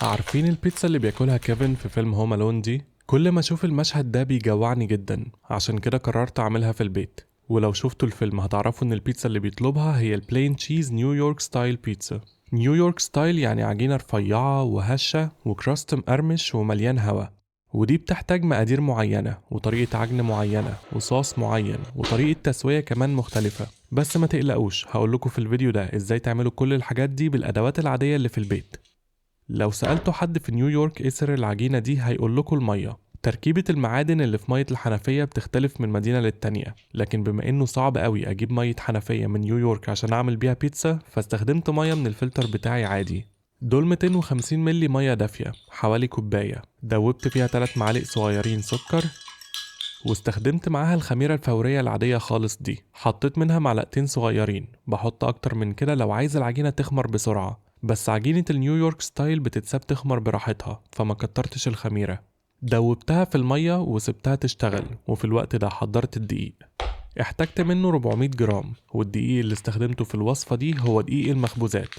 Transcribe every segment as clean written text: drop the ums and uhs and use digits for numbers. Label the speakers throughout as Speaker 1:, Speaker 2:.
Speaker 1: عارفين البيتزا اللي بياكلها كيفن في فيلم هوم ألون دي؟ كل ما اشوف المشهد ده بيجوعني جدا، عشان كده قررت اعملها في البيت. ولو شفتوا الفيلم هتعرفوا ان البيتزا اللي بيطلبها هي البلين تشيز نيويورك ستايل بيتزا. نيويورك ستايل يعني عجينة رفيعة وهشة وكراست مقرمش ومليان هوا، ودي بتحتاج مقادير معينة وطريقة عجن معينة وصوص معين وطريقة تسوية كمان مختلفة. بس ما تقلقوش، هقولكوا في الفيديو ده ازاي تعملوا كل الحاجات دي بالادوات العادية اللي في البيت. لو سألتوا حد في نيويورك ايه سر العجينة دي هيقولكوا المية. تركيبة المعادن اللي في مية الحنفية بتختلف من مدينة للتانية، لكن بما انه صعب قوي اجيب مية حنفية من نيويورك عشان اعمل بيها بيتزا، فاستخدمت مية من الفلتر بتاعي عادي. دول 250 ملي مية دافية، حوالي كوباية. دوبت فيها 3 معالق صغيرين سكر، واستخدمت معاها الخميرة الفورية العادية خالص دي، حطيت منها معلقتين صغيرين. بحط اكتر من كده لو عايز العجينة تخمر بسرعة، بس عجينة النيويورك ستايل بتتساب تخمر براحتها، فما كترتش الخميرة. دوبتها في المية وسبتها تشتغل، وفي الوقت ده حضرت الدقيق. احتجت منه 400 جرام، والدقيق اللي استخدمته في الوصفة دي هو دقيق المخبوزات.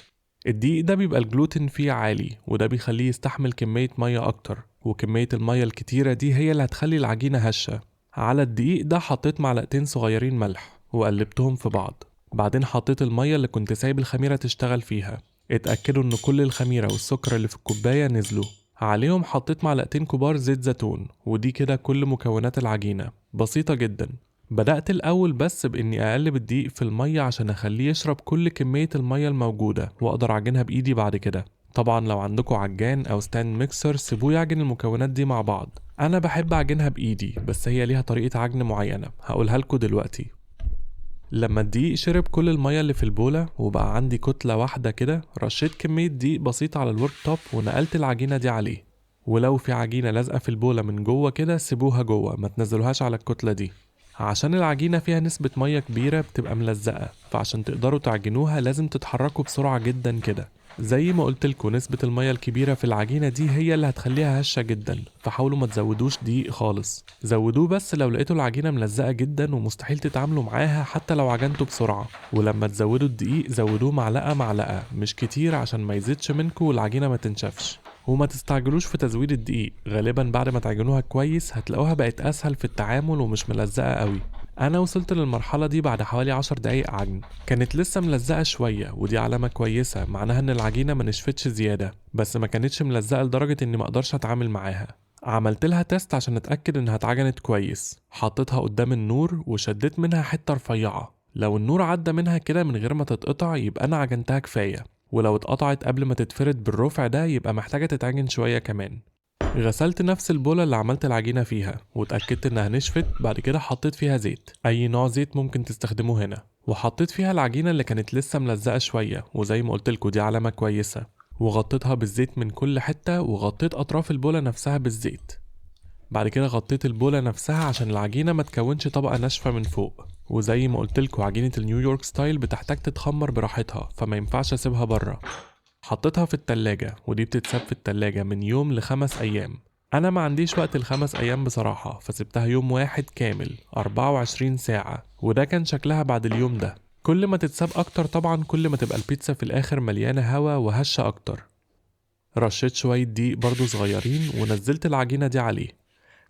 Speaker 1: الدقيق ده بيبقى الجلوتين فيه عالي، وده بيخليه يستحمل كمية مية أكتر، وكمية المية الكتيرة دي هي اللي هتخلي العجينة هشة. على الدقيق ده حطيت معلقتين صغيرين ملح وقلبتهم في بعض. بعدين حطيت المية اللي كنت سايب الخميرة تشتغل فيها. اتأكدوا ان كل الخميرة والسكر اللي في الكوباية نزلوا عليهم. حطيت معلقتين كبار زيت زيتون، ودي كده كل مكونات العجينة، بسيطة جدا. بدأت الأول بس بإني أقلب الدقيق في المية عشان أخليه يشرب كل كمية المية الموجودة، وأقدر أعجنها بإيدي بعد كده. طبعا لو عندكوا عجان أو ستاند ميكسر سيبوه يعجن المكونات دي مع بعض. أنا بحب أعجنها بإيدي، بس هي ليها طريقة عجن معينة هقولها لكم دلوقتي. لما الدقيق شرب كل المية اللي في البولة وبقى عندي كتلة واحدة كده، رشيت كمية دقيق بسيطة على الورك توب ونقلت العجينة دي عليه. ولو في عجينة لازقة في البولة من جوه كده سيبوها جوه، ما تنزلوهاش على الكتلة دي، عشان العجينة فيها نسبة مية كبيرة بتبقى ملزقة، فعشان تقدروا تعجنوها لازم تتحركوا بسرعة جدا كده. زي ما قلتلكوا نسبة المية الكبيرة في العجينة دي هي اللي هتخليها هشة جدا، فحاولوا ما تزودوش دقيق خالص. زودوه بس لو لقيتوا العجينة ملزقة جدا ومستحيل تتعاملوا معاها حتى لو عجنتوا بسرعة. ولما تزودوا الدقيق زودوه معلقة معلقة مش كتير، عشان ما يزيدش منكوا والعجينة ما تنشفش. وما تستعجلوش في تزويد الدقيق، غالبا بعد ما تعجنوها كويس هتلاقوها بقت اسهل في التعامل ومش ملزقة قوي. انا وصلت للمرحلة دي بعد حوالي 10 دقايق عجن. كانت لسه ملزقة شوية، ودي علامة كويسة معناها ان العجينة ما نشفتش زيادة، بس ما كانتش ملزقة لدرجة اني ما اقدرش اتعامل معاها. عملت لها تيست عشان اتاكد انها اتعجنت كويس. حطيتها قدام النور وشديت منها حتة رفيعة. لو النور عدى منها كده من غير ما تتقطع يبقى انا عجنتها كفاية، ولو اتقطعت قبل ما تتفرد بالرفع ده يبقى محتاجة تتعجن شوية كمان. غسلت نفس البولة اللي عملت العجينة فيها واتأكدت انها نشفت. بعد كده حطيت فيها زيت، اي نوع زيت ممكن تستخدموه هنا، وحطيت فيها العجينة اللي كانت لسه ملزقة شوية، وزي ما قلتلكوا دي علامة كويسة. وغطيتها بالزيت من كل حتة، وغطيت اطراف البولة نفسها بالزيت. بعد كده غطيت البولة نفسها عشان العجينة ما تكونش طبقة ناشفة من فوق. وزي ما قلتلكوا عجينة النيويورك ستايل بتحتاج تتخمر براحتها، فما ينفعش اسيبها بره. حطيتها في التلاجة، ودي بتتساب في التلاجة من يوم ل5 أيام. أنا ما عنديش وقت ال5 أيام بصراحة، فسبتها يوم واحد كامل 24 ساعة، وده كان شكلها بعد اليوم ده. كل ما تتساب أكتر طبعا كل ما تبقى البيتزا في الآخر مليانة هوا وهشة أكتر. رشيت شوية دقيق برضو صغيرين ونزلت العجينة دي عليه.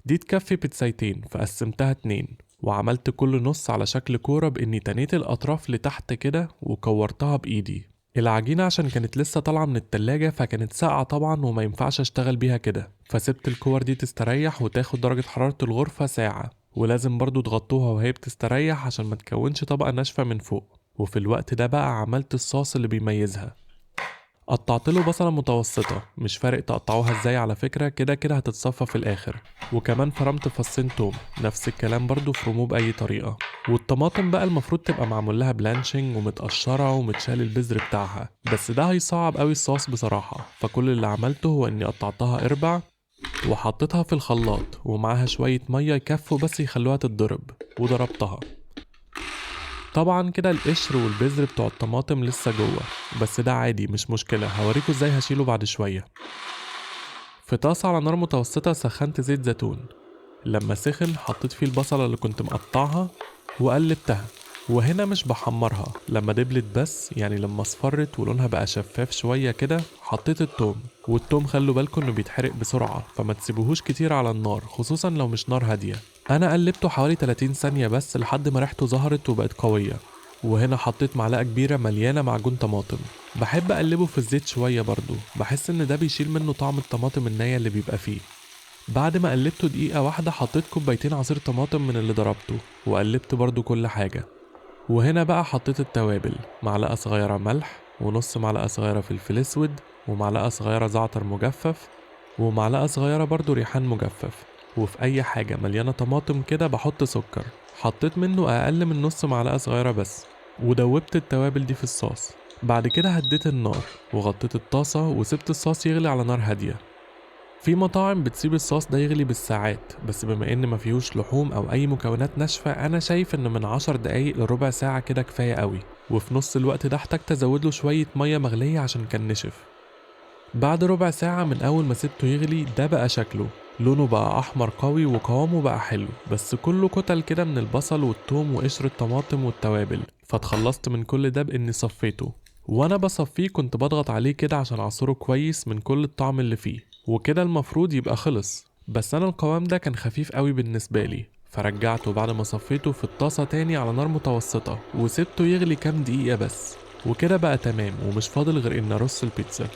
Speaker 1: دي تكفي بيتزايتين، فقسمتها 2، وعملت كل نص على شكل كورة بإني تنيت الأطراف لتحت كده وكورتها بإيدي. العجينة عشان كانت لسه طالعة من التلاجة فكانت ساقعة طبعا وما ينفعش اشتغل بيها كده، فسبت الكور دي تستريح وتاخد درجة حرارة الغرفة ساعة. ولازم برضو تغطوها وهي بتستريح عشان ما تكونش طبقة ناشفة من فوق. وفي الوقت ده بقى عملت الصوص اللي بيميزها. قطعت له بصلة متوسطة، مش فارق تقطعوها ازاي على فكرة، كده كده هتتصفى في الاخر. وكمان فرمت فصين توم، نفس الكلام برضو فروموه بأي طريقة. والطماطم بقى المفروض تبقى معمول لها بلانشنج ومتقشرة ومتشال البذر بتاعها، بس ده هيصعب قوي الصوص بصراحة. فكل اللي عملته هو اني قطعتها ارباع وحطيتها في الخلاط، ومعاها شوية مية يكفوا بس يخلوها تتضرب، وضربتها. طبعا كده القشر والبذر بتوع الطماطم لسه جوه، بس ده عادي مش مشكلة، هوريكوا ازاي هشيله بعد شوية. في طاسة على نار متوسطة سخنت زيت زيتون. لما سخن حطيت فيه البصلة اللي كنت مقطعها وقلبتها، وهنا مش بحمرها، لما دبلت بس يعني لما اصفرت ولونها بقى شفاف شوية كده حطيت التوم. والتوم خلوا بالكم انه بيتحرق بسرعة، فما تسيبوهوش كتير على النار خصوصا لو مش نار هادية. انا قلبته حوالي 30 ثانية بس لحد ما ريحته ظهرت وبقت قوية. وهنا حطيت معلقة كبيرة مليانة معجون طماطم. بحب اقلبه في الزيت شوية برضو، بحس ان ده بيشيل منه طعم الطماطم النية اللي بيبقى فيه. بعد ما قلبته دقيقة واحدة حطيت كوبايتين عصير طماطم من اللي ضربته، وقلبت برضو كل حاجة. وهنا بقى حطيت التوابل، معلقة صغيرة ملح، ونص معلقة صغيرة فلفل اسود، ومعلقة صغيرة زعتر مجفف، ومعلقة صغيرة برضو ريحان مجفف. وفي اي حاجة مليانة طماطم كده بحط سكر، حطيت منه اقل من نص معلقة صغيرة بس. ودوبت التوابل دي في الصوص. بعد كده هديت النار وغطيت الطاسة وسبت الصوص يغلي على نار هادية. في مطاعم بتسيب الصوص ده يغلي بالساعات، بس بما ان مفيهوش لحوم او اي مكونات ناشفة انا شايف ان من 10 دقايق لربع ساعة كده كفاية قوي. وفي نص الوقت ده احتجت ازودله شوية مية مغلية عشان كان نشف. بعد ربع ساعة من اول ما سبته يغلي ده بقى شكله، لونه بقى احمر قوي وقوامه بقى حلو، بس كله كتل كده من البصل والثوم وقشر الطماطم والتوابل. فاتخلصت من كل ده باني صفيته. وانا بصفيه كنت بضغط عليه كده عشان اعصره كويس من كل الطعم اللي فيه، وكده المفروض يبقى خلص. بس انا القوام ده كان خفيف قوي بالنسبة لي، فرجعته بعد ما صفيته في الطاسة تاني على نار متوسطة وسبته يغلي كام دقيقة بس. وكده بقى تمام ومش فاضل غير ان ارص البيتزا.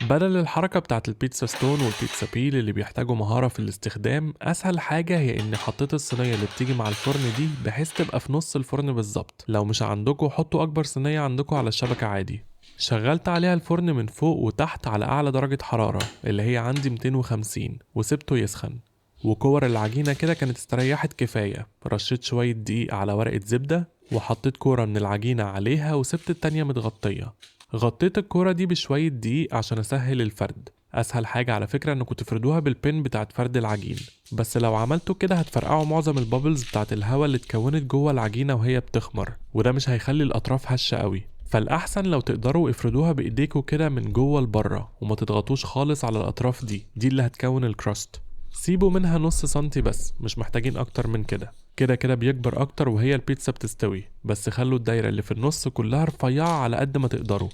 Speaker 1: بدل الحركة بتاعت البيتزا ستون والبيتزا بيل اللي بيحتاجوا مهارة في الاستخدام، أسهل حاجة هي إني حطيت الصينية اللي بتيجي مع الفرن دي بحيث تبقى في نص الفرن بالظبط. لو مش عندكوا حطوا أكبر صينية عندكوا على الشبكة عادي. شغلت عليها الفرن من فوق وتحت على أعلى درجة حرارة اللي هي عندي 250 وسبته يسخن. وكور العجينة كده كانت استريحت كفاية، رشيت شوية دقيق على ورقة زبدة وحطيت كورة من العجينة عليها وسبت التانية متغطية. غطيت الكورة دي بشوية دقيق عشان اسهل الفرد. اسهل حاجة على فكرة انكم تفردوها بالبن بتاعت فرد العجين، بس لو عملتوا كده هتفرقعوا معظم البابلز بتاعت الهواء اللي اتكونت جوه العجينة وهي بتخمر، وده مش هيخلي الاطراف هشة قوي. فالاحسن لو تقدروا افردوها بايديكوا كده من جوه لبره وما تضغطوش خالص على الاطراف دي اللي هتكون الكراست. سيبوا منها نص سنتي بس، مش محتاجين اكتر من كده. كده كده بيكبر اكتر وهي البيتزا بتستوي، بس خلوا الدايرة اللي في النص كلها رفيعة على قد ما تقدروا.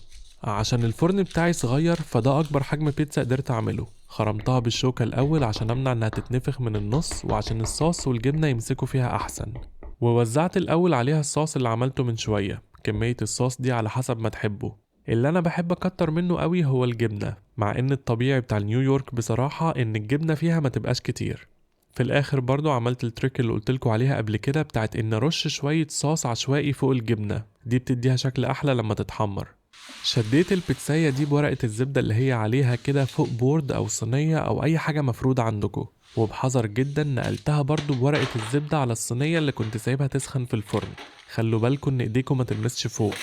Speaker 1: عشان الفرن بتاعي صغير فده اكبر حجم بيتزا قدرت اعمله. خرمتها بالشوكة الاول عشان امنع انها تتنفخ من النص وعشان الصوص والجبنة يمسكوا فيها احسن. ووزعت الاول عليها الصوص اللي عملته من شوية. كمية الصوص دي على حسب ما تحبه. اللي انا بحب اكتر منه قوي هو الجبنة، مع ان الطبيعي بتاع نيويورك بصراحة ان الجبنة فيها ما تبقاش كتير. في الاخر برضو عملت التريك اللي قلتلكوا عليها قبل كده بتاعت ان رش شوية صوص عشوائي فوق الجبنة، دي بتديها شكل احلى لما تتحمر. شديت البيتزاية دي بورقة الزبدة اللي هي عليها كده فوق بورد او صينية او اي حاجة مفرودة عندكم، وبحذر جدا نقلتها برضو بورقة الزبدة على الصينية اللي كنت سايبها تسخن في الفرن. خلوا بالكم ان ايديكم ما تلمسش فوق.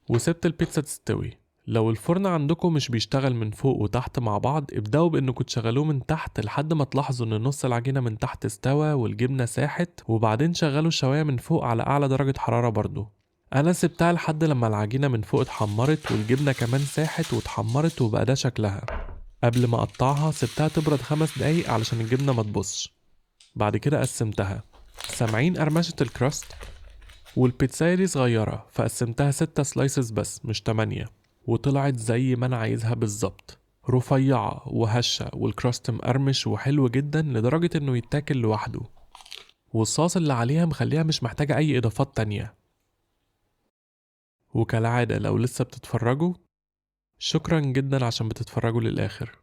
Speaker 1: وسبت البيتزا تستوي. لو الفرن عندكم مش بيشتغل من فوق وتحت مع بعض ابدأوا بانكم تشغلوه من تحت لحد ما تلاحظوا ان نص العجينة من تحت استوى والجبنة ساحت، وبعدين شغلوا الشواية من فوق على اعلى درجة حرارة برضو. انا سبتها لحد لما العجينة من فوق اتحمرت والجبنة كمان ساحت واتحمرت وبقى ده شكلها. قبل ما اقطعها سبتها تبرد 5 دقايق علشان الجبنة ما تبصش. بعد كده قسمتها. سامعين قرمشة الكراست؟ والبيتزاية دي صغيرة فقسمتها 6 سلايسز بس مش 8، وطلعت زي ما انا عايزها بالظبط، رفيعة وهشة والكراست مقرمش وحلو جدا لدرجة انه يتاكل لوحده. والصوص اللي عليها مخليها مش محتاجة اي اضافات تانية. وكالعادة لو لسه بتتفرجوا، شكرا جدا عشان بتتفرجوا للآخر.